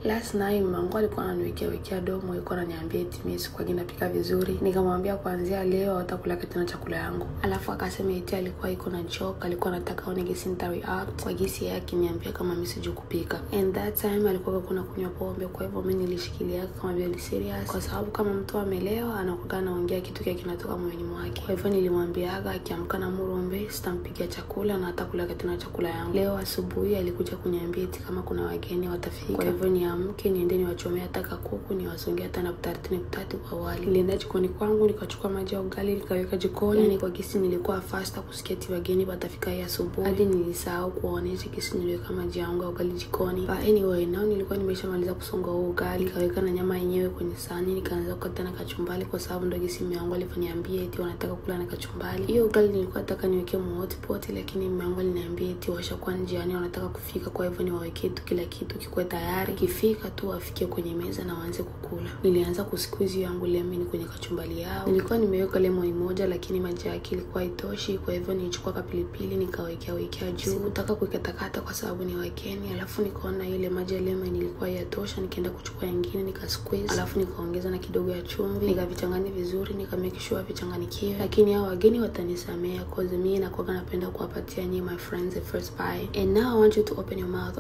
Last night mmangu alikuwa ananiwekea domo, alikuwa ananiambia eti mimi kwa jina pika vizuri. Nikamwambia kuanzia leo utakula tena chakula yangu. Alafu akasema eti alikuwa iko na joke, alikuwa anataka aone gesi nita react kwa gesi yake niambia kama mimi sijui kupika. And that time alikuwa kuna kunywa pombe, kwa hivyo mimi nilishikilia kama vile serious kwa sababu kama mtu amelewa anakuwa anaongea kitu kile kinatoka moyoni mwake. Kwa hivyo nilimwambia akiamka na murombe sitampikia chakula na atakula tena chakula yangu. Leo asubuhi alikuja kuniambia eti kama kuna wageni watafika. Kwa hivyo niamke niende niwachomea hata kuku, niwasongea tena tatu kwa wali. Nilienda jikoni kwangu nikachukua maji ya ugali nikaweka jikoni. Yani kwa gesi nilikuwa faster kusikia eti wageni watafika hii asubuhi. Hadi nilisahau kuonesha gesi niliweka maji ya ugali jikoni. But anyway, now nilikuwa nimeshamaliza kusonga ugali, nikaweka na nyama yenyewe kwenye sahani, nikaanza kukata na kachumbari kwa sababu ndio gesi yangu alifaniambia eti wanataka kula na kachumbari. Hiyo ugali nilikuwa nataka niweke mu hot pot, lakini mume wangu aliniambia eti washakuwa njiani wanataka kufika, kwa hivyo niwawekee tu kila kitu kikuwe tayari, kifika tu wafikie kwenye meza na waanze kukula. Nilianza kusqueeze yangu lemon kwenye kachumbari yao. Nilikuwa nimeweka lemon moja lakini maji yake ilikuwa haitoshi, kwa hivyo nilichukua kapilipili nikawekea juu. Sikutaka kuikatakata kwa sababu ni wageni. Alafu nikaona ile maji ya lemon ilikuwa yatosha, nikaenda kuchukua nyingine nikasqueeze. Alafu nikaongeza na kidogo ya chumvi, nikavichanganya vizuri, nikamake sure vichanganikiwe. Lakini hao wageni watanisamea cause mimi nakuwa napenda kuwapatia nyinyi my friends the first bite. And now I want you to open your mouth.